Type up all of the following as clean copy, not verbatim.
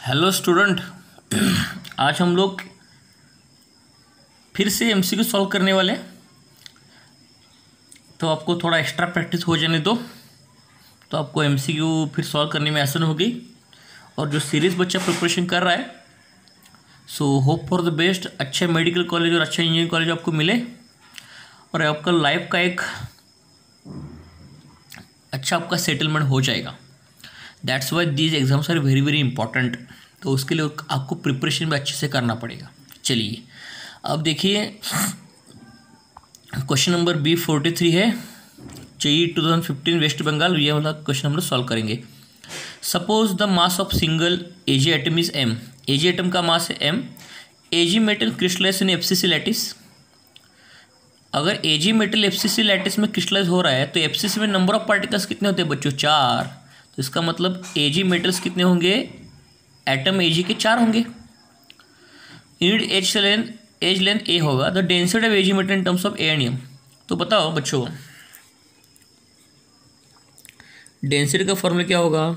Hello student. आज हम लोग फिर से एमसीक्यू सॉल्व करने वाले हैं, तो आपको थोड़ा एक्स्ट्रा प्रैक्टिस हो जाने दो, तो आपको एमसीक्यू फिर सॉल्व करने में आसान होगी। और जो सीरियस बच्चा प्रिपरेशन कर रहा है, so hope for the best, अच्छे मेडिकल कॉलेज और अच्छा इंजीनियरिंग कॉलेज आपको मिले और आपका लाइफ का एक अच्छा आपका सेटलमेंट हो जाएगा। That's why these exams are very very important. तो उसके लिए आपको प्रिपरेशन भी अच्छे से करना पड़ेगा। चलिए अब देखिए, क्वेश्चन नंबर B43 है, जेईई 2015 वेस्ट बंगाल। ये वाला क्वेश्चन हम लोग सॉल्व करेंगे। Suppose the mass of single AG atom is m। AG atom का मास है m। एजी मेटल क्रिस्टलाइज इन एफसीसी लैटिस। अगर एजी मेटल एफसीसी लैटिस में क्रिस्टलाइज हो रहा है तो एफसीसी में नंबर ऑफ पार्टिकल्स कितने होते हैं बच्चों? 4। तो इसका मतलब एजी मेटल्स कितने होंगे? एटम एजी के 4 होंगे। यूनिट एज लेंथ ए होगा। The density of AG metal in terms of A and M. तो बताओ बच्चों, डेंसिटी का फॉर्मूला क्या होगा?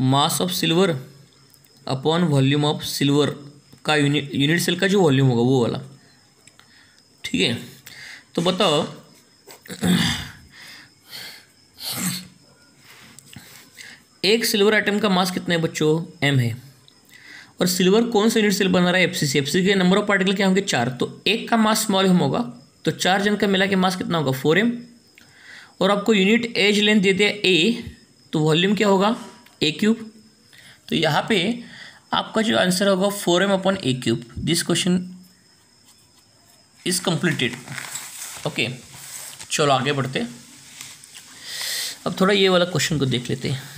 Mass of silver upon volume of silver का यूनिट सेल का जो वॉल्यूम होगा वो वाला। ठीक है, तो बताओ एक सिल्वर एटम का मास कितना है बच्चों? m है। और सिल्वर कौन सा यूनिट सेल बना रहा है? एफसीसी। एफसीसी के नंबर ऑफ पार्टिकल क्या होंगे? 4। तो एक का मास स्मॉल m होगा, तो 4 जन का मिला के मास कितना होगा? 4m। और आपको यूनिट एज लेंथ दे दिया a, तो वॉल्यूम क्या होगा? a³। तो यहाँ पे आपका जो आंसर होगा 4m upon a³। This question is completed. Okay, चलो आगे बढ़ते। अब थोड़ा ये वाला क्वेश्चन को देख लेते हैं।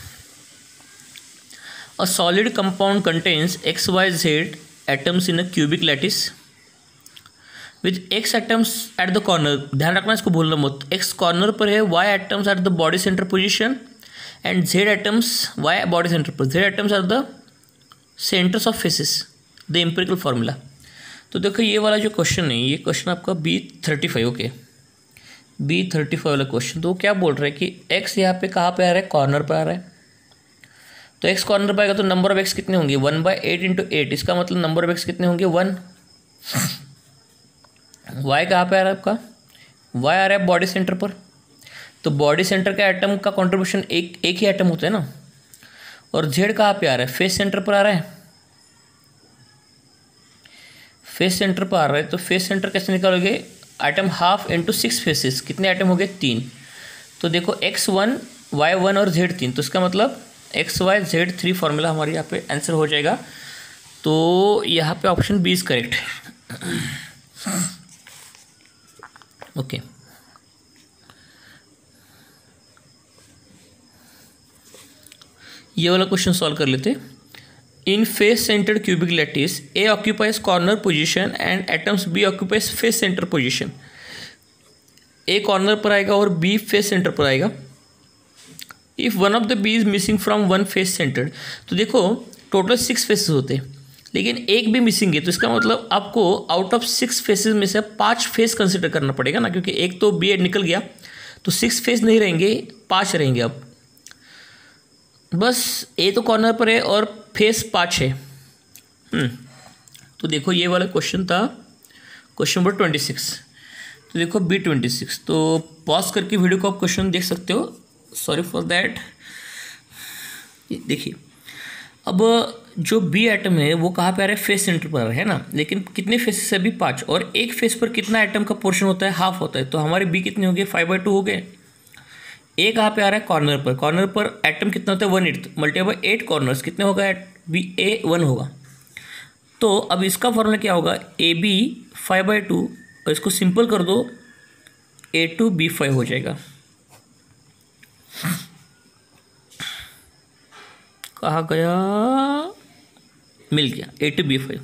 A solid compound contains XYZ atoms in a cubic lattice with X atoms at the corner। ध्यान रखना, इसको भूलना मत। X कॉर्नर पर है, Y atoms at the body center position and Z atoms Y body center पर। Z atoms are the centers of faces। The empirical formula। तो देखो ये वाला जो क्वेश्चन है, ये क्वेश्चन आपका B35। ओके, B35 वाला क्वेश्चन। तो वो क्या बोल रहा है कि X यहाँ पे कहाँ पे आ रहा है? कॉर्नर पर आ रहा है। तो x कॉर्नर पर आएगा तो नंबर ऑफ x कितने होंगे? 1/8 × 8। इसका मतलब नंबर ऑफ x कितने होंगे? 1। y कहाँ पे आ रहा है आपका? y आ रहा है बॉडी सेंटर पर। तो बॉडी सेंटर का एटम का कंट्रीब्यूशन एक ही एटम होता है ना। और z कहाँ पे आ रहा है? फेस सेंटर पर आ रहा है। फेस सेंटर पर आ रहा है, तो फेस सेंटर कैसे निकालोगे? Atom half into 6 faces. कितने एटम हो गए? 3। तो देखो x1 y1 और z3। तो इसका मतलब XYZ3 फॉर्मूला हमारे यहाँ पे आंसर हो जाएगा। तो यहाँ पे option B is correct. Okay, ये वाला क्वेश्चन सॉल्व कर लेते। In face centred cubic lattice A occupies corner position and atoms B occupies face centre position. A corner पर आएगा और बी फेस सेंटर पर आएगा। If one of the B is missing from one face centred. तो देखो total 6 faces होते हैं, लेकिन एक भी मिसिंग है, तो इसका मतलब आपको आउट ऑफ 6 फेसेस में से 5 फेस कंसिडर करना पड़ेगा ना, क्योंकि एक तो बी निकल गया, तो 6 फेस नहीं रहेंगे, 5 रहेंगे। अब बस ए तो कॉर्नर पर है और फेस 5 है। तो देखो ये वाला क्वेश्चन था क्वेश्चन नंबर 26। तो देखो B26। तो पॉज करके वीडियो को आप क्वेश्चन देख सकते हो। Sorry for that. देखिए अब जो बी एटम है वो कहाँ पे आ रहा है? फेस सेंटर पर है ना। लेकिन कितने फेसेस है अभी? 5। और एक फेस पर कितना एटम का पोर्शन होता है? हाफ होता है। तो हमारे बी कितने हो गए? 5/2 हो गए। ए कहाँ पे आ रहा है? कॉर्नर पर। कॉर्नर पर एटम कितना होता है? 1/8 मल्टीप्लाई बाय 8 कॉर्नर्स कितने होगा? बी ए 1 होगा। तो अब इसका फॉर्मूला क्या होगा? ए बी 5/2, और इसको सिंपल कर दो, A2B5 हो जाएगा। कहाँ गया? मिल गया, A2B5।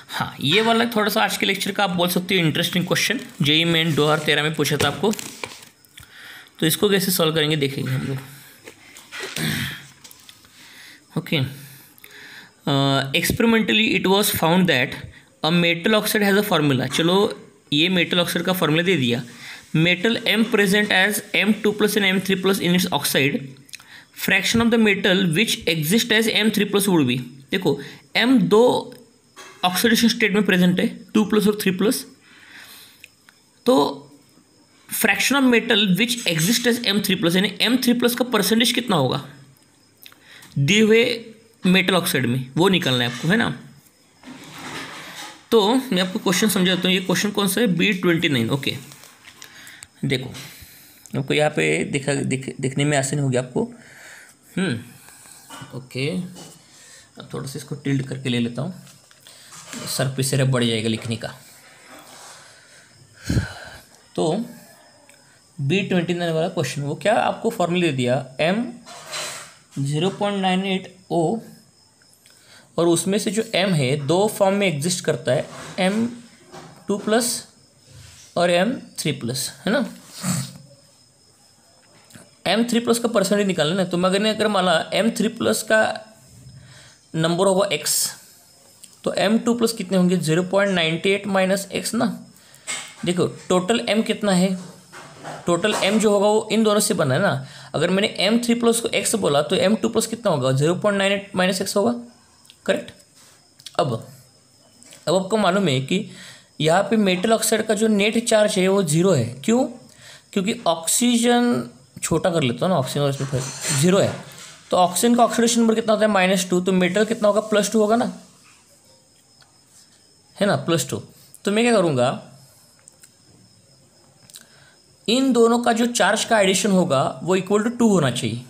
हाँ, ये वाला थोड़ा सा आज के लेक्चर का आप बोल सकते हो इंटरेस्टिंग क्वेश्चन। जेईई मेन 2013 में पूछा था आपको। तो इसको कैसे सॉल्व करेंगे देखेंगे हम लोग। Okay, experimentally it was found that a metal oxide has a formula. चलो ये मेटल ऑक्साइड का फार्मूला दे दिया। Metal M present as M2+ and M3+ in its oxide fraction of the metal which exist as M3+ would be. देखो M दो oxidation state में present है, 2+ और 3+। तो fraction of metal which exist as M3+, यानी M3+ का percentage कितना होगा दिए हुए मेटल ऑक्साइड में, वो निकालना है आपको, है ना। तो मैं आपको क्वेश्चन समझाता हूँ। ये क्वेश्चन कौन सा है, B29। ओके, देखो आपको यहाँ पे दिखने में आसानी होगी आपको। ओके, अब थोड़ा सा इसको टिल्ट करके ले लेता हूँ, सर पे सिर्फ बढ़ जाएगा लिखने का। तो B29 वाला क्वेश्चन, वो क्या आपको फॉर्मूला दे दिया, M 0.98O, और उसमें से जो M है दो फॉर्म में एग्जिस्ट करता है, M2+ और M3+, है ना। M3+ का परसेंटेज निकालना ना, तो अगर माना M3+ का नंबर होगा X, तो M2+ कितने होंगे, 0.98 माइनस X ना। देखो टोटल M कितना है, टोटल M जो होगा वो इन दोनों से बना है ना। अगर मैंने M3+ को X बोला तो M2+ कितना होगा, 0.98 माइनस X होगा, करेक्ट। अब आपको मालूम है कि यहाँ पे मेटल ऑक्साइड का जो नेट चार्ज है वो 0 है। क्यों, क्योंकि ऑक्सीजन, छोटा कर लेता हूँ ना, ऑक्सीजन और इसमें 0 है, तो ऑक्सीजन का ऑक्सीडेशन नंबर कितना होता है, -2, तो मेटल कितना होगा, +2 होगा ना, है ना, +2। तो मैं क्या करूँगा, इन दोनों का जो चार्ज का एडिशन होगा वो इक्वल टू 2 होना चाहिए।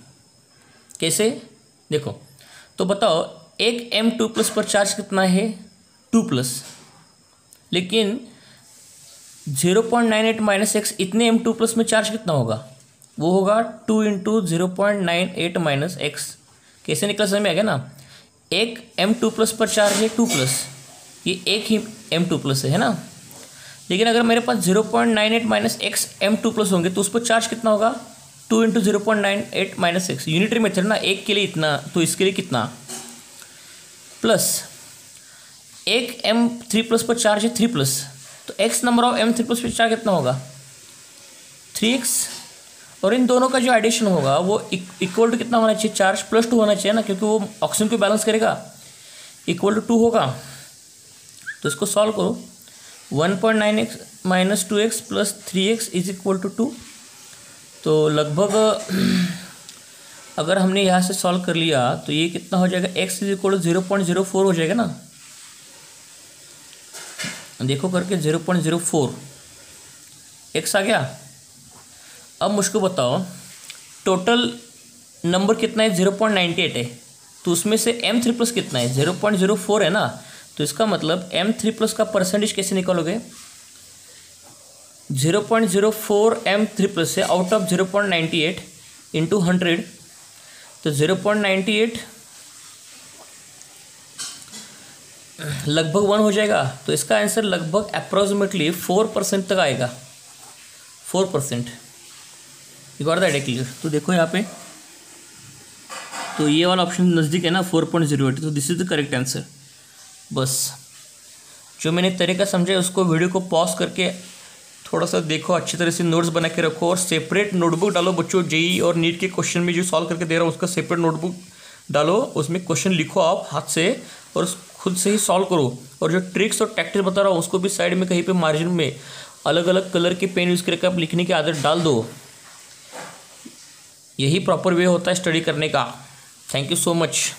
कैसे, देखो तो बताओ, एक M2+ पर चार्ज कितना है, 2+, लेकिन 0.98 माइनस X इतने M2+ में चार्ज कितना होगा, वो होगा 2 × 0.98 माइनस X। कैसे निकला, समझ में आ गया ना। एक M2+ पर चार्ज है 2+, ये एक ही M2+ है ना। लेकिन अगर मेरे पास 0.98 माइनस X M2+ होंगे तो उस पर चार्ज कितना होगा, 2 × 0.98 माइनस X। यूनिटरी मेथड ना, एक के लिए इतना तो इसके लिए कितना, प्लस एक M3+ पर चार्ज है 3+, तो X नंबर ऑफ M3+ पर चार्ज कितना होगा, 3X। और इन दोनों का जो एडिशन होगा वो इक्वल टू कितना होना चाहिए, चार्ज +2 होना चाहिए ना, क्योंकि वो ऑक्सीजन को बैलेंस करेगा, इक्वल टू 2 होगा। तो इसको सॉल्व करो, 1.9x minus 2x plus 3x is equal to 2। तो लगभग अगर हमने यहाँ से सॉल्व कर लिया तो ये कितना हो जाएगा, x इज इक्वल टू 0.04 हो जाएगा ना। देखो करके 0.04 x आ गया। अब मुझको बताओ टोटल नंबर कितना है, 0.98 है, तो उसमें से M3+ कितना है, 0.04 है ना। तो इसका मतलब M3+ का परसेंटेज कैसे निकालोगे, 0.04 M3+ है आउट ऑफ 0.98 इंटू 100, तो 0.98 लगभग 1 हो जाएगा। तो इसका आंसर लगभग अप्रॉक्सीमेटली 4% तक आएगा, 4%। You got that clear. तो देखो यहाँ पे, तो ये वाला ऑप्शन नज़दीक है ना 4.08, तो this is the correct answer. बस जो मैंने तरीका समझा उसको वीडियो को पॉज करके थोड़ा सा देखो, अच्छी तरह से नोट्स बना के रखो और सेपरेट नोटबुक डालो बच्चों। जेईई और नीट के क्वेश्चन में जो सॉल्व करके दे रहा हूँ उसका सेपरेट नोटबुक डालो, उसमें क्वेश्चन लिखो आप हाथ से और खुद से ही सॉल्व करो। और जो ट्रिक्स और टैक्टिक्स बता रहा हूँ उसको भी साइड में कहीं पे मार्जिन में अलग अलग कलर के पेन यूज़ करके आप लिखने की आदत डाल दो। यही प्रॉपर वे होता है स्टडी करने का। Thank you so much.